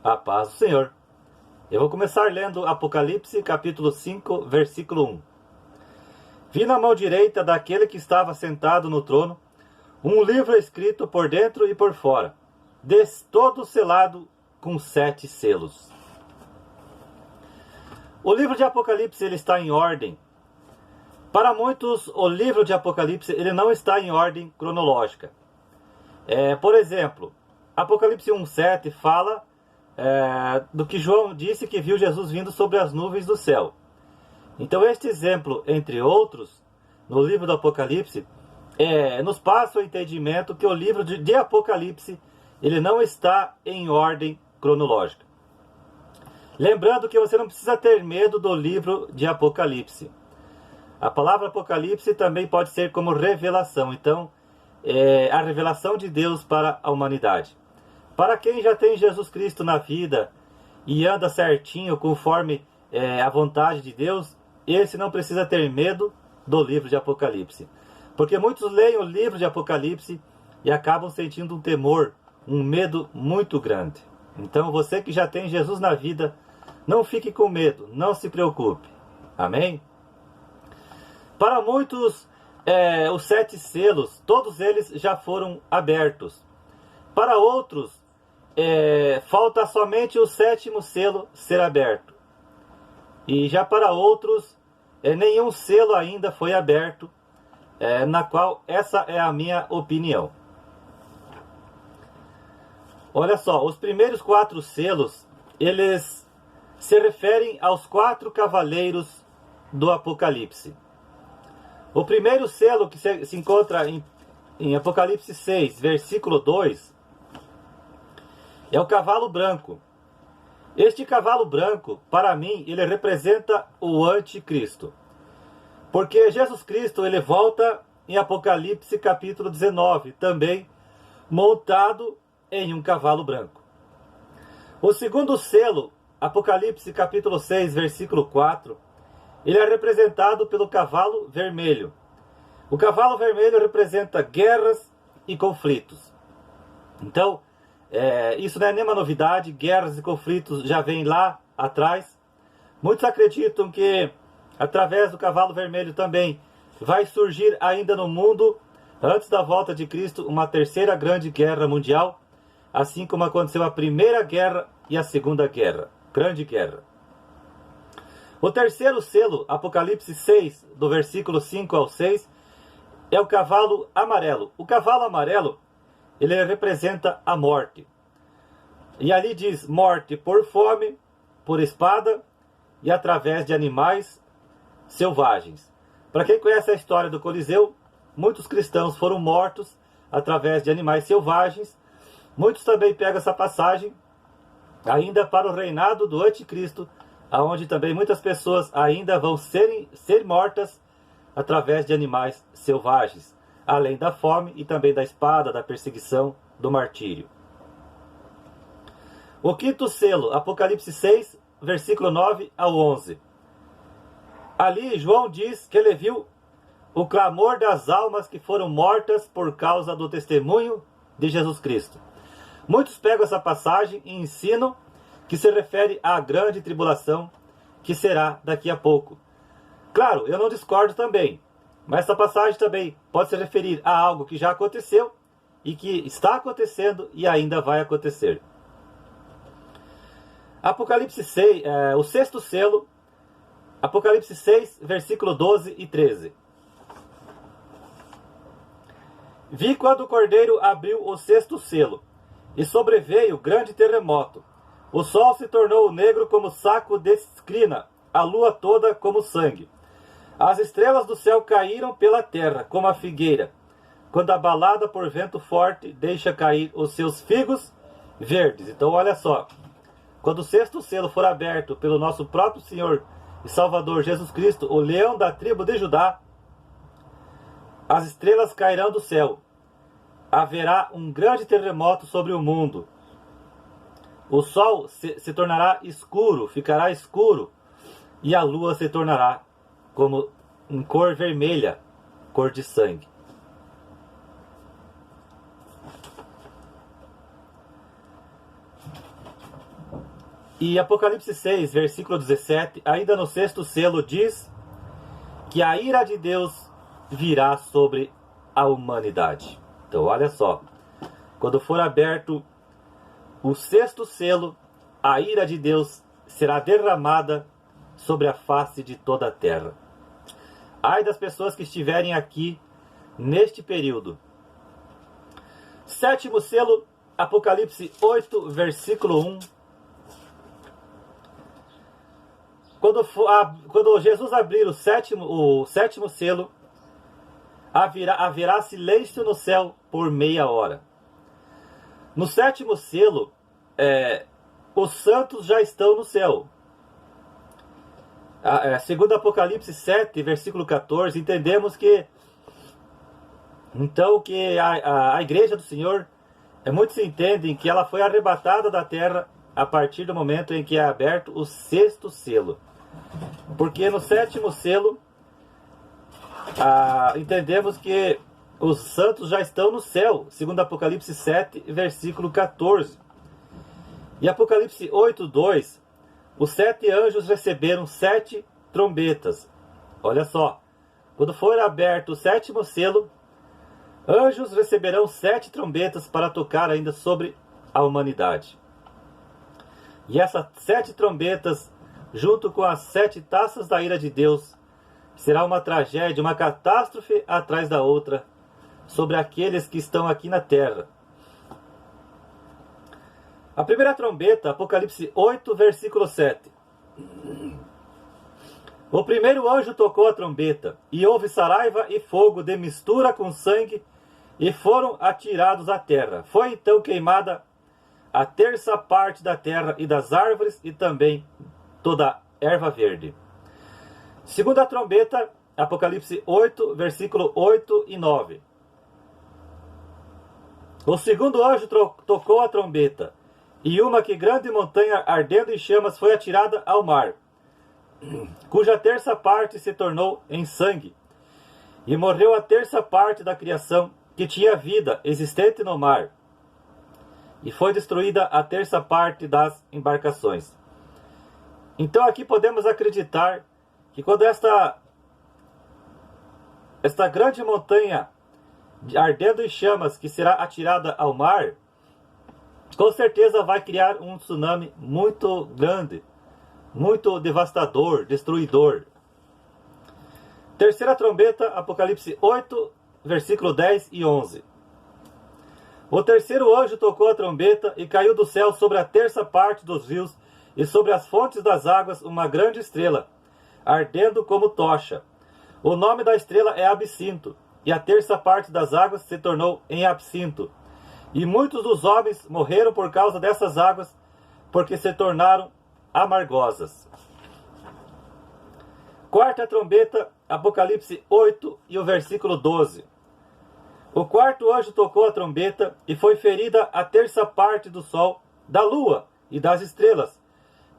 A paz do Senhor. Eu vou começar lendo Apocalipse, capítulo 5, versículo 1. Vi na mão direita daquele que estava sentado no trono um livro escrito por dentro e por fora, todo selado com 7 selos. O livro de Apocalipse ele está em ordem. Para muitos, o livro de Apocalipse ele não está em ordem cronológica. Por exemplo, Apocalipse 1,7 fala do que João disse que viu Jesus vindo sobre as nuvens do céu. Então este exemplo, entre outros, no livro do Apocalipse, nos passa o entendimento que o livro de Apocalipse ele não está em ordem cronológica. Lembrando que você não precisa ter medo do livro de Apocalipse. A palavra Apocalipse também pode ser como revelação. Então, a revelação de Deus para a humanidade. Para quem já tem Jesus Cristo na vida e anda certinho conforme a vontade de Deus, esse não precisa ter medo do livro de Apocalipse. Porque muitos leem o livro de Apocalipse e acabam sentindo um temor, um medo muito grande. Então você que já tem Jesus na vida, não fique com medo, não se preocupe. Amém? Para muitos, os 7 selos, todos eles já foram abertos. Para outros, falta somente o 7º selo ser aberto. E já para outros, nenhum selo ainda foi aberto, na qual essa é a minha opinião. Olha só, os primeiros 4 selos, eles se referem aos 4 cavaleiros do Apocalipse. O primeiro selo que se encontra em Apocalipse 6, versículo 2, é o cavalo branco. Este cavalo branco, para mim, ele representa o anticristo. Porque Jesus Cristo, ele volta em Apocalipse capítulo 19, também montado em um cavalo branco. O segundo selo, Apocalipse capítulo 6, versículo 4, ele é representado pelo cavalo vermelho. O cavalo vermelho representa guerras e conflitos. Então, isso não é nenhuma novidade, guerras e conflitos já vêm lá atrás. Muitos acreditam que, através do cavalo vermelho também, vai surgir ainda no mundo, antes da volta de Cristo, uma terceira grande guerra mundial, assim como aconteceu a primeira guerra e a segunda guerra, grande guerra. O terceiro selo, Apocalipse 6, do versículo 5 ao 6, é o cavalo amarelo. O cavalo amarelo, ele representa a morte. E ali diz morte por fome, por espada e através de animais selvagens. Para quem conhece a história do Coliseu, muitos cristãos foram mortos através de animais selvagens. Muitos também pegam essa passagem ainda para o reinado do anticristo, onde também muitas pessoas ainda vão ser mortas através de animais selvagens, além da fome e também da espada, da perseguição, do martírio. O quinto selo, Apocalipse 6, versículo 9 ao 11. Ali João diz que ele viu o clamor das almas que foram mortas por causa do testemunho de Jesus Cristo. Muitos pegam essa passagem e ensinam que se refere à grande tribulação que será daqui a pouco. Claro, eu não discordo também, mas essa passagem também pode se referir a algo que já aconteceu e que está acontecendo e ainda vai acontecer. Apocalipse 6, o sexto selo, Apocalipse 6, versículo 12 e 13. Vi quando o Cordeiro abriu o sexto selo, e sobreveio grande terremoto. O sol se tornou negro como saco de crina, a lua toda como sangue. As estrelas do céu caíram pela terra, como a figueira, quando abalada por vento forte deixa cair os seus figos verdes. Então olha só, quando o sexto selo for aberto pelo nosso próprio Senhor e Salvador Jesus Cristo, o leão da tribo de Judá, as estrelas cairão do céu. Haverá um grande terremoto sobre o mundo. O sol se tornará escuro, ficará escuro, e a lua se tornará como em cor vermelha, cor de sangue. E Apocalipse 6, versículo 17, ainda no sexto selo, diz que a ira de Deus virá sobre a humanidade. Então, olha só. Quando for aberto o sexto selo, a ira de Deus será derramada sobre a face de toda a terra. Ai das pessoas que estiverem aqui neste período. Sétimo selo, Apocalipse 8, versículo 1. Quando Jesus abrir o sétimo selo, haverá silêncio no céu por meia hora. No sétimo selo, os santos já estão no céu. Segundo Apocalipse 7, versículo 14, entendemos que então que a igreja do Senhor, muitos entendem que ela foi arrebatada da terra a partir do momento em que é aberto o sexto selo. Porque no sétimo selo, entendemos que os santos já estão no céu, segundo Apocalipse 7, versículo 14. E Apocalipse 8, 2, os 7 anjos receberam 7 trombetas. Olha só, quando for aberto o sétimo selo, anjos receberão 7 trombetas para tocar ainda sobre a humanidade. E essas 7 trombetas, junto com as 7 taças da ira de Deus, será uma tragédia, uma catástrofe atrás da outra, sobre aqueles que estão aqui na terra. A primeira trombeta, Apocalipse 8, versículo 7. O primeiro anjo tocou a trombeta, e houve saraiva e fogo de mistura com sangue, e foram atirados à terra. Foi então queimada a terça parte da terra e das árvores, e também toda a erva verde. Segunda trombeta, Apocalipse 8, versículo 8 e 9. O segundo anjo tocou a trombeta, e uma que grande montanha ardendo em chamas foi atirada ao mar, cuja terça parte se tornou em sangue. E morreu a terça parte da criação que tinha vida existente no mar. E foi destruída a terça parte das embarcações. Então aqui podemos acreditar que quando esta grande montanha ardendo em chamas que será atirada ao mar, com certeza vai criar um tsunami muito grande, muito devastador, destruidor. Terceira trombeta, Apocalipse 8, versículo 10 e 11. O terceiro anjo tocou a trombeta e caiu do céu sobre a terça parte dos rios e sobre as fontes das águas uma grande estrela, ardendo como tocha. O nome da estrela é Absinto, e a terça parte das águas se tornou em absinto. E muitos dos homens morreram por causa dessas águas, porque se tornaram amargosas. Quarta trombeta, Apocalipse 8 e o versículo 12. O quarto anjo tocou a trombeta e foi ferida a terça parte do sol, da lua e das estrelas,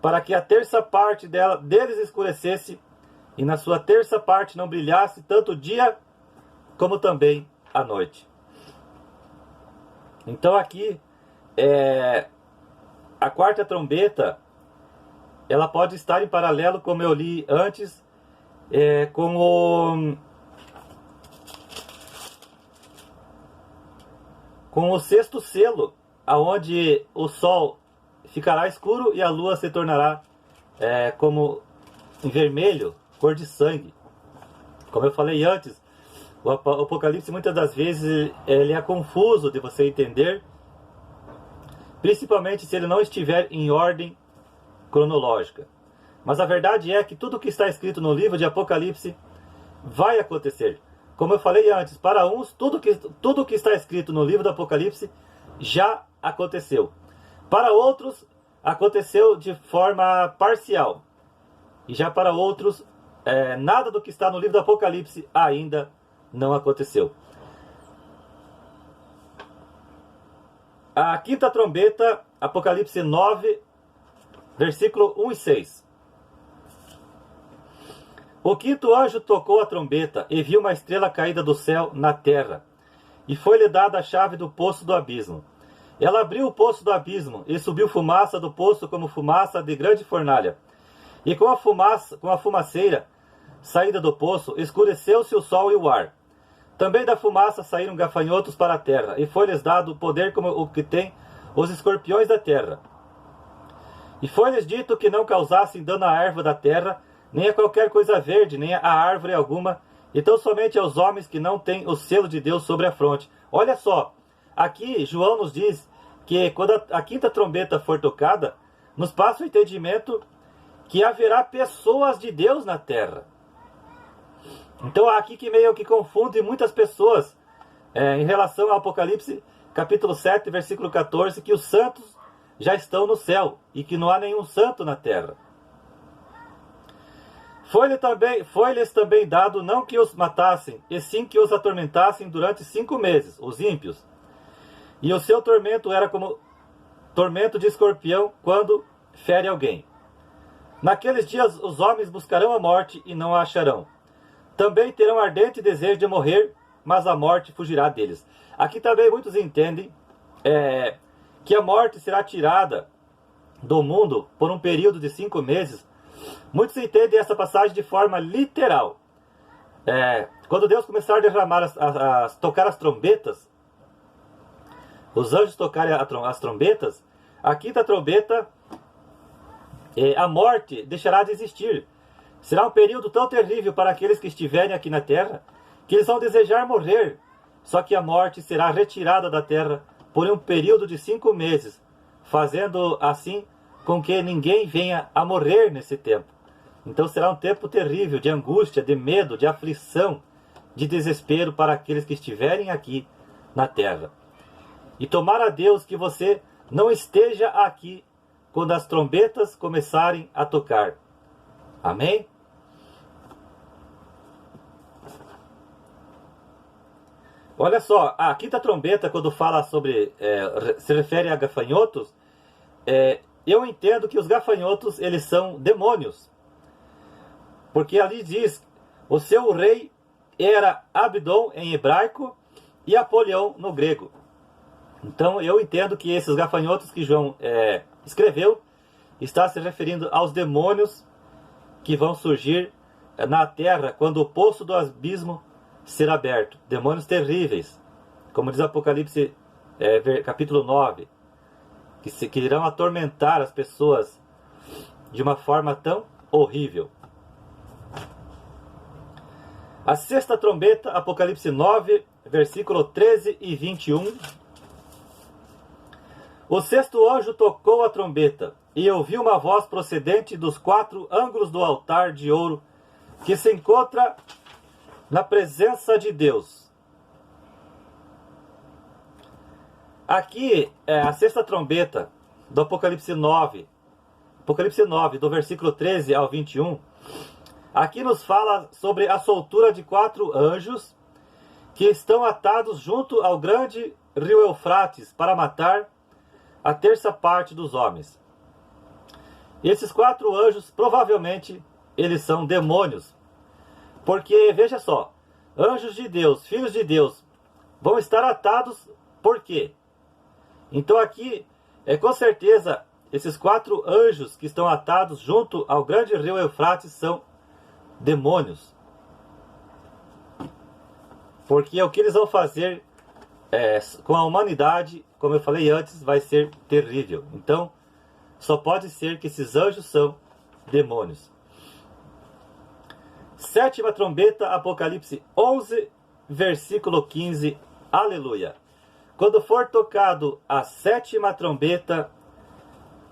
para que a terça parte deles escurecesse, e na sua terça parte não brilhasse tanto o dia como também a noite. Então aqui, a quarta trombeta, ela pode estar em paralelo, como eu li antes, com o sexto selo, aonde o sol ficará escuro e a lua se tornará como em vermelho, cor de sangue. Como eu falei antes, o Apocalipse muitas das vezes ele é confuso de você entender, principalmente se ele não estiver em ordem cronológica. Mas a verdade é que tudo que está escrito no livro de Apocalipse vai acontecer. Como eu falei antes, para uns, tudo que está escrito no livro do Apocalipse já aconteceu. Para outros, aconteceu de forma parcial. E já para outros, nada do que está no livro do Apocalipse ainda não aconteceu. A quinta trombeta, Apocalipse 9, versículo 1 e 6. O quinto anjo tocou a trombeta e viu uma estrela caída do céu na terra, e foi-lhe dada a chave do poço do abismo. Ela abriu o poço do abismo, e subiu fumaça do poço como fumaça de grande fornalha. E com a fumaceira saída do poço, escureceu-se o sol e o ar. Também da fumaça saíram gafanhotos para a terra, e foi-lhes dado poder como o que tem os escorpiões da terra. E foi-lhes dito que não causassem dano à erva da terra, nem a qualquer coisa verde, nem a árvore alguma, e tão somente aos homens que não têm o selo de Deus sobre a fronte. Olha só, aqui João nos diz que quando a quinta trombeta for tocada, nos passa o entendimento que haverá pessoas de Deus na terra. Então aqui que meio que confunde muitas pessoas em relação ao Apocalipse capítulo 7, versículo 14, que os santos já estão no céu e que não há nenhum santo na terra. Foi-lhes também dado não que os matassem, e sim que os atormentassem durante 5 meses, os ímpios. E o seu tormento era como tormento de escorpião quando fere alguém. Naqueles dias os homens buscarão a morte e não a acharão. Também terão ardente desejo de morrer, mas a morte fugirá deles. Aqui também muitos entendem que a morte será tirada do mundo por um período de 5 meses. Muitos entendem essa passagem de forma literal. Quando Deus começar a derramar, tocar as trombetas, os anjos tocarem as trombetas, a quinta trombeta, a morte deixará de existir. Será um período tão terrível para aqueles que estiverem aqui na terra, que eles vão desejar morrer. Só que a morte será retirada da terra por um período de 5 meses, fazendo assim com que ninguém venha a morrer nesse tempo. Então será um tempo terrível de angústia, de medo, de aflição, de desespero para aqueles que estiverem aqui na terra. E tomara a Deus que você não esteja aqui quando as trombetas começarem a tocar. Amém? Olha só, a quinta trombeta, quando fala sobre, se refere a gafanhotos, eu entendo que os gafanhotos, eles são demônios. Porque ali diz, o seu rei era Abdon em hebraico e Apolião no grego. Então eu entendo que esses gafanhotos que João escreveu, está se referindo aos demônios que vão surgir na terra quando o poço do abismo será aberto. Demônios terríveis, como diz Apocalipse capítulo 9, que irão atormentar as pessoas de uma forma tão horrível. A sexta trombeta, Apocalipse 9, versículo 13 e 21. O sexto anjo tocou a trombeta, e eu vi uma voz procedente dos 4 ângulos do altar de ouro, que se encontra na presença de Deus. Aqui, a sexta trombeta do Apocalipse 9, do versículo 13 ao 21, aqui nos fala sobre a soltura de 4 anjos que estão atados junto ao grande rio Eufrates para matar a terça parte dos homens. Esses 4 anjos, provavelmente, eles são demônios. Porque, veja só, anjos de Deus, filhos de Deus, vão estar atados por quê? Então aqui, com certeza, esses 4 anjos que estão atados junto ao grande rio Eufrates são demônios. Porque o que eles vão fazer com a humanidade, como eu falei antes, vai ser terrível. Então, só pode ser que esses anjos são demônios. Sétima trombeta, Apocalipse 11, versículo 15. Aleluia. Quando for tocado a sétima trombeta,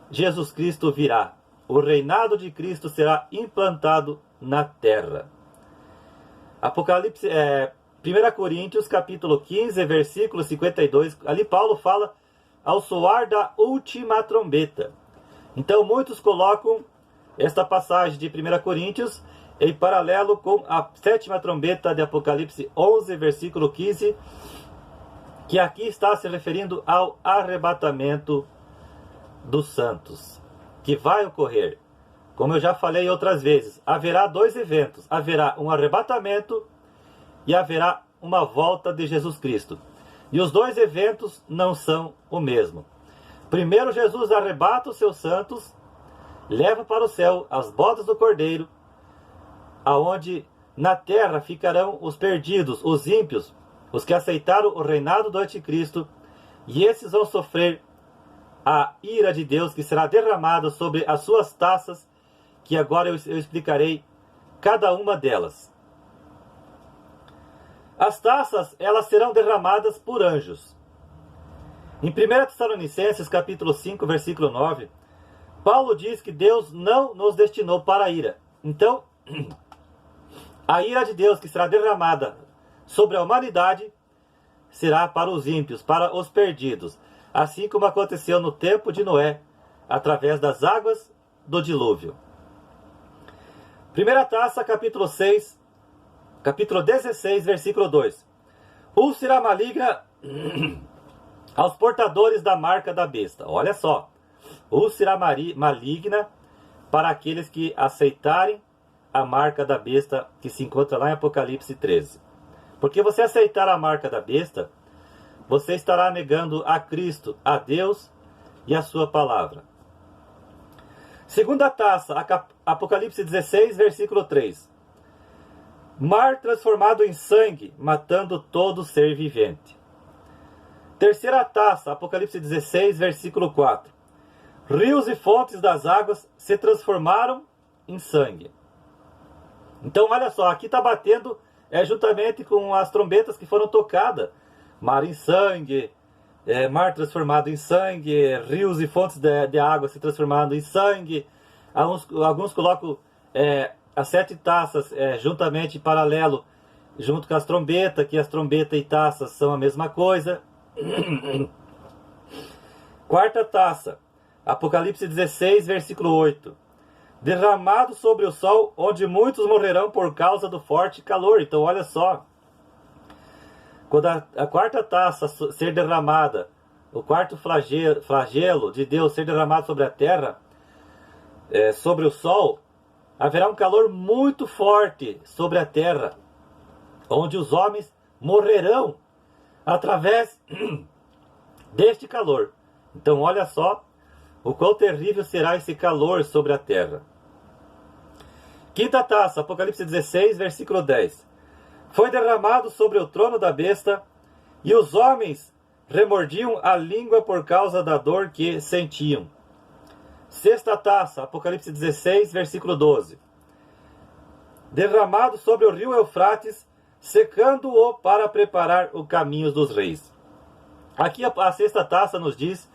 Jesus Cristo virá. O reinado de Cristo será implantado na terra. Apocalipse, 1 Coríntios, capítulo 15, versículo 52. Ali Paulo fala ao soar da última trombeta. Então muitos colocam esta passagem de 1 Coríntios em paralelo com a sétima trombeta de Apocalipse 11, versículo 15, que aqui está se referindo ao arrebatamento dos santos, que vai ocorrer. Como eu já falei outras vezes, haverá 2 eventos. Haverá um arrebatamento e haverá uma volta de Jesus Cristo. E os dois eventos não são o mesmo. Primeiro, Jesus arrebata os seus santos, leva para o céu as bodas do Cordeiro, aonde na terra ficarão os perdidos, os ímpios, os que aceitaram o reinado do anticristo, e esses vão sofrer a ira de Deus que será derramada sobre as suas taças, que agora eu explicarei cada uma delas. As taças, elas serão derramadas por anjos. Em 1 Tessalonicenses, capítulo 5, versículo 9, Paulo diz que Deus não nos destinou para a ira. Então, a ira de Deus que será derramada sobre a humanidade será para os ímpios, para os perdidos, assim como aconteceu no tempo de Noé, através das águas do dilúvio. Primeira taça, capítulo 6, capítulo 16, versículo 2. Úlcera maligna aos portadores da marca da besta. Olha só. Úlcera maligna para aqueles que aceitarem a marca da besta, que se encontra lá em Apocalipse 13. Porque você aceitar a marca da besta, você estará negando a Cristo, a Deus e a sua palavra. Segunda taça, Apocalipse 16, versículo 3. Mar transformado em sangue, matando todo ser vivente. Terceira taça, Apocalipse 16, versículo 4. Rios e fontes das águas se transformaram em sangue. Então, olha só, aqui está batendo juntamente com as trombetas que foram tocadas. Mar em sangue, mar transformado em sangue, rios e fontes de água se transformando em sangue. Alguns colocam as 7 taças juntamente paralelo, junto com as trombetas, que as trombetas e taças são a mesma coisa. Quarta taça, Apocalipse 16, versículo 8. Derramado sobre o sol, onde muitos morrerão por causa do forte calor. Então olha só, quando a quarta taça ser derramada, o quarto flagelo de Deus ser derramado sobre a terra, sobre o sol, haverá um calor muito forte sobre a terra, onde os homens morrerão através deste calor. Então olha só o quão terrível será esse calor sobre a terra. Quinta taça, Apocalipse 16, versículo 10. Foi derramado sobre o trono da besta, e os homens remordiam a língua por causa da dor que sentiam. Sexta taça, Apocalipse 16, versículo 12. Derramado sobre o rio Eufrates, secando-o para preparar o caminho dos reis. Aqui a sexta taça nos diz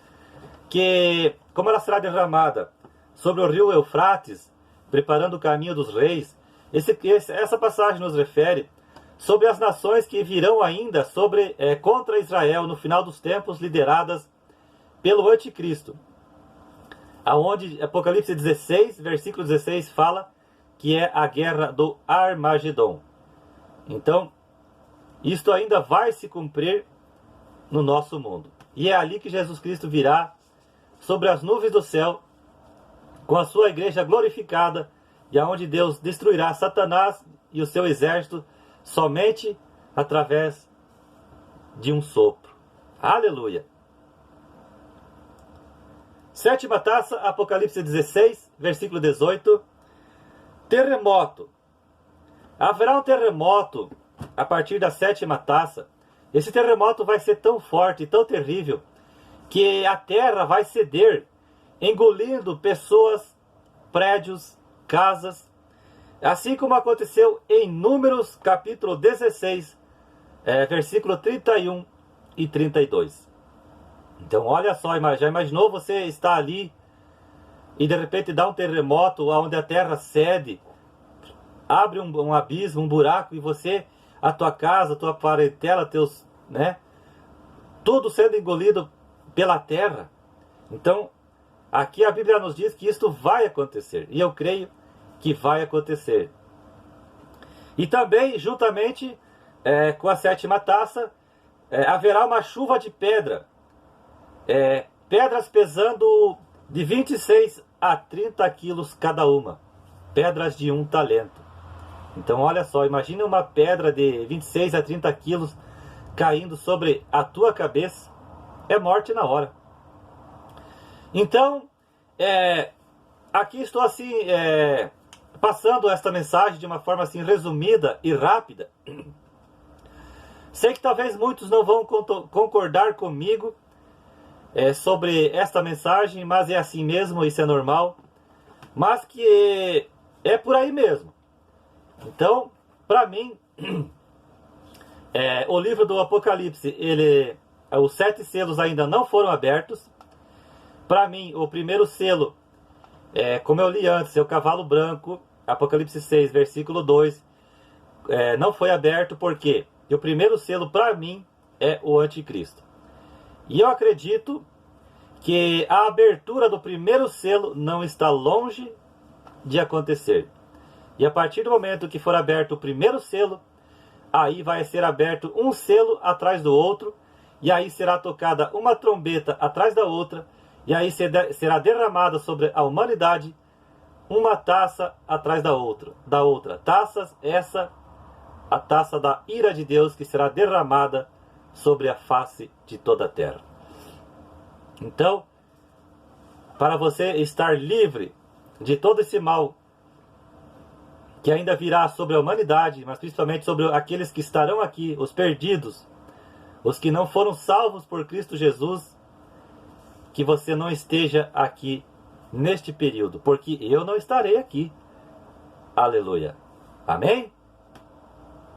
que, como ela será derramada sobre o rio Eufrates, preparando o caminho dos reis, essa passagem nos refere sobre as nações que virão ainda contra Israel no final dos tempos, lideradas pelo anticristo. Aonde Apocalipse 16, versículo 16, fala que é a guerra do Armagedon. Então, isto ainda vai se cumprir no nosso mundo. E é ali que Jesus Cristo virá sobre as nuvens do céu, com a sua igreja glorificada, e aonde Deus destruirá Satanás e o seu exército somente através de um sopro. Aleluia! Sétima taça, Apocalipse 16, versículo 18. Terremoto. Haverá um terremoto a partir da sétima taça. Esse terremoto vai ser tão forte, tão terrível, que a terra vai ceder, engolindo pessoas, prédios, casas, assim como aconteceu em Números, capítulo 16, versículo 31 e 32. Então olha só, já imaginou você estar ali e de repente dá um terremoto onde a terra cede, abre um abismo, um buraco, e você, a tua casa, a tua parentela, tudo sendo engolido pela terra. Então, aqui a Bíblia nos diz que isto vai acontecer, e eu creio que vai acontecer. E também, juntamente com a sétima taça, haverá uma chuva de pedra, pedras pesando de 26 a 30 quilos cada uma, pedras de 1 talento. Então olha só, imagine uma pedra de 26 a 30 quilos caindo sobre a tua cabeça, é morte na hora. Então, aqui estou assim, passando esta mensagem de uma forma assim resumida e rápida. Sei que talvez muitos não vão concordar comigo sobre esta mensagem, mas é assim mesmo, isso é normal. Mas que é por aí mesmo. Então, para mim, o livro do Apocalipse, os 7 selos ainda não foram abertos. Para mim, o primeiro selo, como eu li antes, é o cavalo branco, Apocalipse 6, versículo 2, não foi aberto porque o primeiro selo, para mim, é o anticristo. E eu acredito que a abertura do primeiro selo não está longe de acontecer. E a partir do momento que for aberto o primeiro selo, aí vai ser aberto um selo atrás do outro, e aí será tocada uma trombeta atrás da outra, e aí será derramada sobre a humanidade uma taça atrás da outra. Taças, a taça da ira de Deus que será derramada sobre a face de toda a terra. Então, para você estar livre de todo esse mal que ainda virá sobre a humanidade, mas principalmente sobre aqueles que estarão aqui, os perdidos, os que não foram salvos por Cristo Jesus, que você não esteja aqui neste período, porque eu não estarei aqui. Aleluia. Amém?